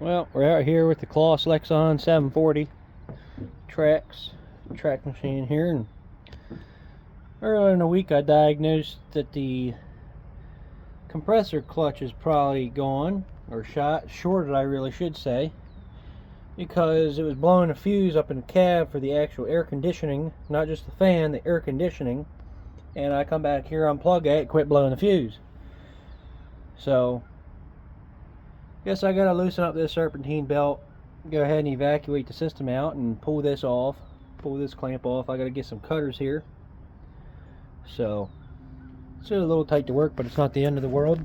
Well, we're out here with the CLAAS Lexion 740 track machine here, and earlier in the week I diagnosed that the compressor clutch is probably gone, or shorted I really should say, because it was blowing a fuse up in the cab for the actual air conditioning, not just the fan, the air conditioning. And I come back here, unplug it, quit blowing the fuse. So guess I gotta loosen up this serpentine belt, go ahead and evacuate the system out and pull this off, pull this clamp off. I gotta get some cutters here. So it's a little tight to work, but it's not the end of the world.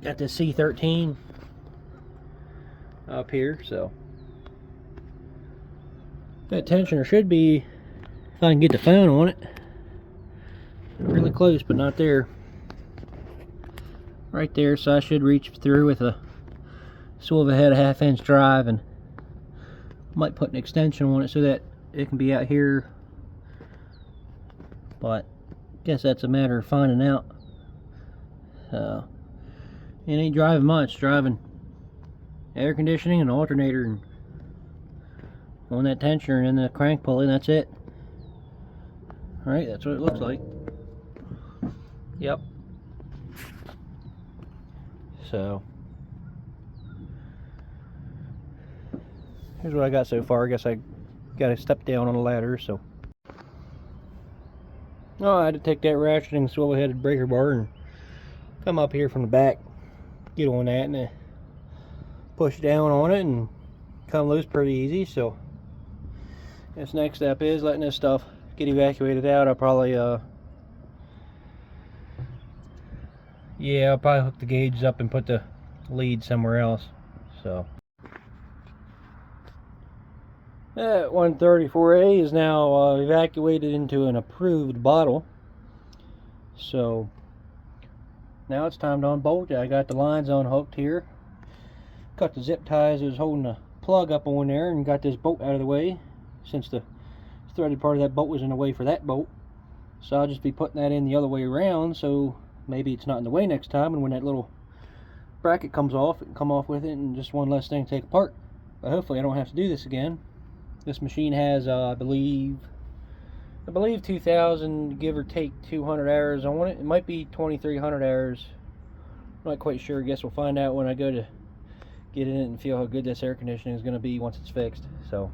Got this C13 up here, so that tensioner should be, if I can get the phone on it, really close, but not there. Right there, so I should reach through with a swivel head, a 1/2 inch drive, and might put an extension on it so that it can be out here, but I guess that's a matter of finding out. It ain't driving much, driving air conditioning and alternator and on that tensioner and the crank pulley, and that's it. Alright, that's what it looks like. Yep. So here's what I got so far. I guess I got to step down on the ladder, so I had to take that ratcheting swivel-headed breaker bar and come up here from the back, get on that, and push down on it and come loose pretty easy. So this next step is letting this stuff get evacuated out. I'll probably I'll probably hook the gauges up and put the lead somewhere else. So that 134A is now evacuated into an approved bottle. So now it's time to unbolt it. I got the lines unhooked here, cut the zip ties that was holding the plug up on there, and got this bolt out of the way, since the threaded part of that bolt was in the way for that bolt. So I'll just be putting that in the other way around, so maybe it's not in the way next time, and when that little bracket comes off, it can come off with it, and just one less thing to take apart. But hopefully I don't have to do this again. This machine has I believe 2,000, give or take 200 hours on it. It might be 2,300 hours. I'm not quite sure. I guess we'll find out when I go to get in it and feel how good this air conditioning is going to be once it's fixed. So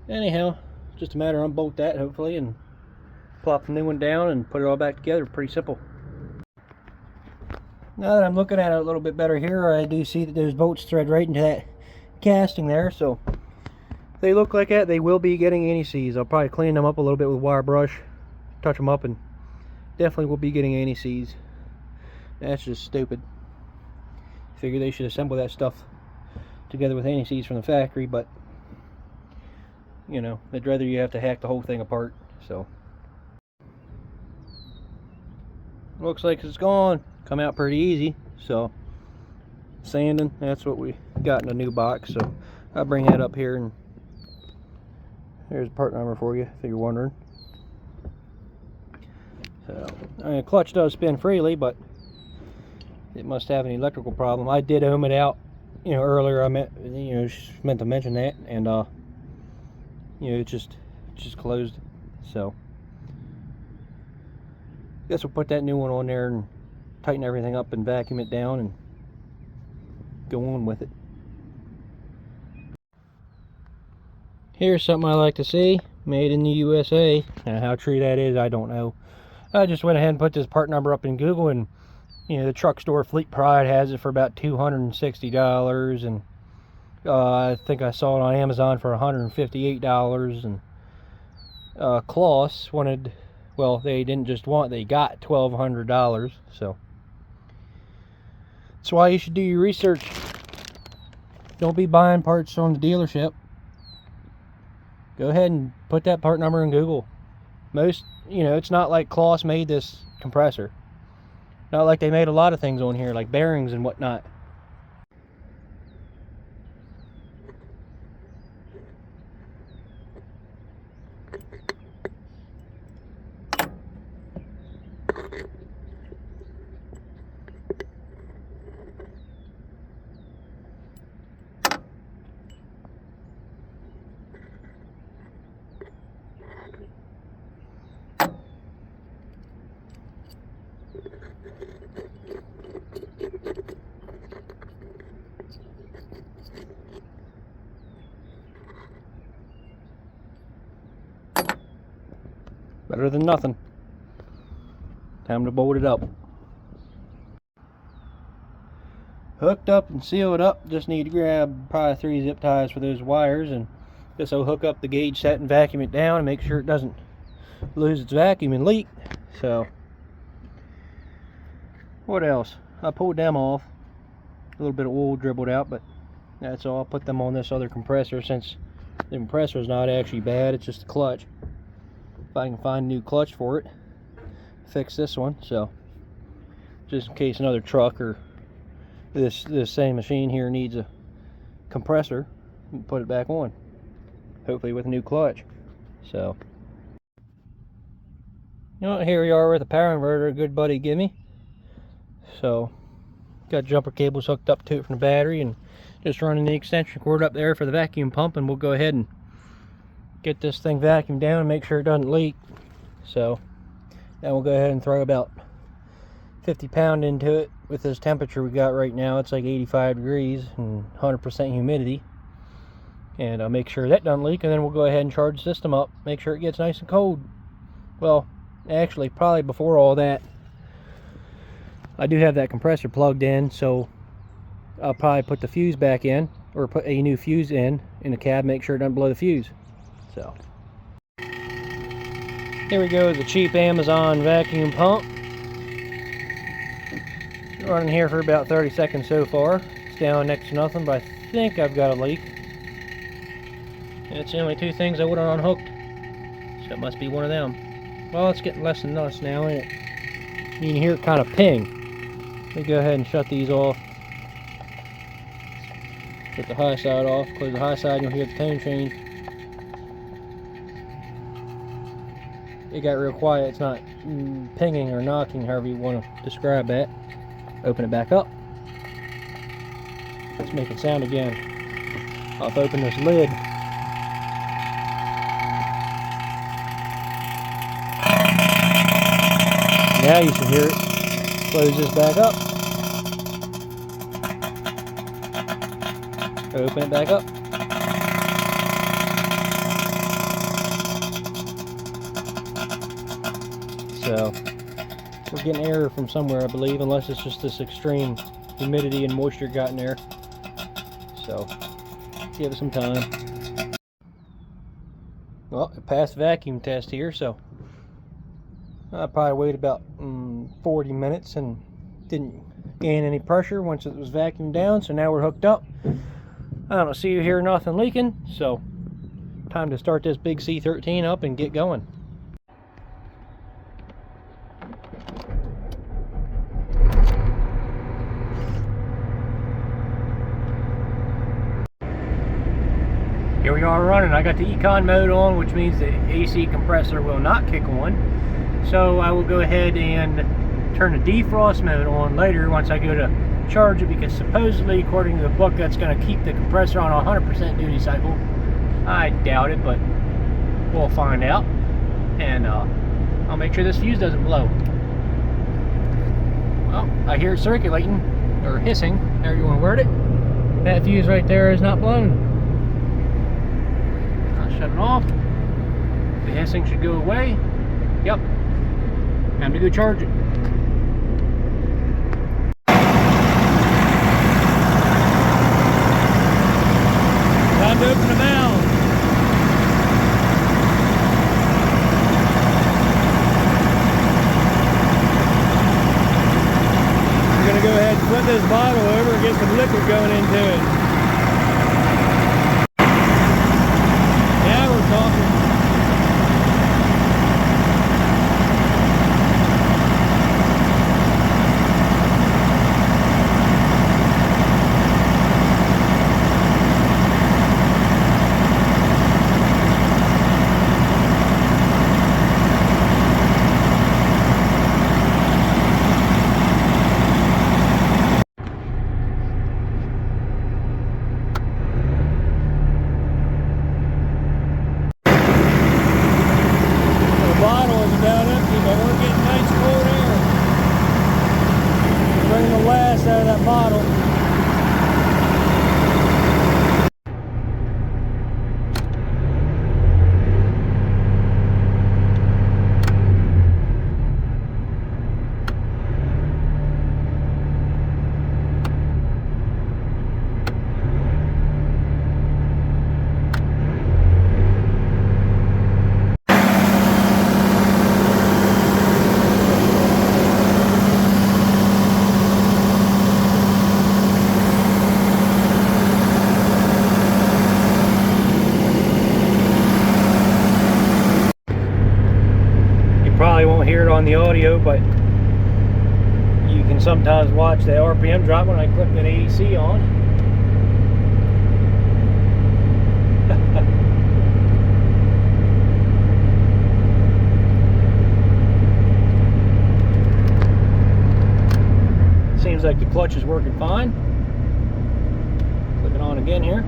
anyhow, just a matter of unbolt that hopefully and plop the new one down and put it all back together. Pretty simple. Now that I'm looking at it a little bit better here, I do see that those bolts thread right into that casting there, so if they look like that, they will be getting anti-seize. I'll probably clean them up a little bit with wire brush, touch them up, and definitely will be getting anti-seize. That's just stupid. Figure they should assemble that stuff together with anti-seize from the factory, but you know, I'd rather you have to hack the whole thing apart. So looks like it's gone. Come out pretty easy. So sanding, that's what we got in the new box. So I'll bring that up here, and there's a part number for you if you're wondering. So the clutch does spin freely, but it must have an electrical problem. I did ohm it out, you know, earlier. I meant to mention that, and it's just closed. So guess we'll put that new one on there and tighten everything up and vacuum it down and go on with it. Here's something I like to see, made in the USA. Now how true that is, I don't know. I just went ahead and put this part number up in Google, and the truck store Fleet Pride has it for about $260, and I think I saw it on Amazon for $158, and CLAAS wanted, well, they didn't just want, they got $1,200. So that's why you should do your research. Don't be buying parts on the dealership. Go ahead and put that part number in Google. Most, it's not like CLAAS made this compressor. Not like they made a lot of things on here, like bearings and whatnot. Better than nothing. Time to bolt it up. Hooked up and sealed up. Just need to grab probably 3 zip ties for those wires, and this will hook up the gauge set and vacuum it down and make sure it doesn't lose its vacuum and leak. So what else? I pulled them off. A little bit of oil dribbled out, but that's all. I'll put them on this other compressor, since the compressor is not actually bad, it's just a clutch. If I can find a new clutch for it, fix this one. So just in case another truck or this same machine here needs a compressor, put it back on, hopefully with a new clutch. So you know, here we are with a power inverter a good buddy give me. So got jumper cables hooked up to it from the battery, and just running the extension cord up there for the vacuum pump, and we'll go ahead and get this thing vacuumed down and make sure it doesn't leak. So then we'll go ahead and throw about 50 pound into it. With this temperature we got right now, it's like 85 degrees and 100% humidity, and I'll make sure that doesn't leak, and then we'll go ahead and charge the system up, make sure it gets nice and cold. Well, actually probably before all that, I do have that compressor plugged in, so I'll probably put the fuse back in, or put a new fuse in the cab, make sure it doesn't blow the fuse. So here we go, the cheap Amazon vacuum pump. Running here for about 30 seconds so far. It's down next to nothing, but I think I've got a leak. It's the only 2 things I would have unhooked, so it must be one of them. Well, it's getting less and less now, ain't it? You can hear it kind of ping. Let me go ahead and shut these off. Put the high side off, close the high side, and you'll hear the tone change. It got real quiet. It's not pinging or knocking, however you want to describe that. Open it back up. Let's make it sound again. I'll open this lid. Now you should hear it. Close this back up. Open it back up. So we're getting air from somewhere, I believe, unless it's just this extreme humidity and moisture got in there. So give it some time. Well, it passed the vacuum test here, so I probably waited about 40 minutes and didn't gain any pressure once it was vacuumed down. So now we're hooked up. I don't see you hear nothing leaking, so time to start this big C13 up and get going. Here we are running. I got the econ mode on, which means the AC compressor will not kick on. So I will go ahead and turn the defrost mode on later once I go to charge it, because supposedly, according to the book, that's going to keep the compressor on 100% duty cycle. I doubt it, but we'll find out. And I'll make sure this fuse doesn't blow. Well, I hear it circulating, or hissing, however you want to word it. That fuse right there is not blown. Shut it off. The hissing should go away. Yep. Time to go charge it. Time to open the valve. We're going to go ahead and flip this bottle over and get some liquid going into it. that model. Probably won't hear it on the audio, but you can sometimes watch the RPM drop when I click that AC on. Seems like the clutch is working fine. Click it on again here.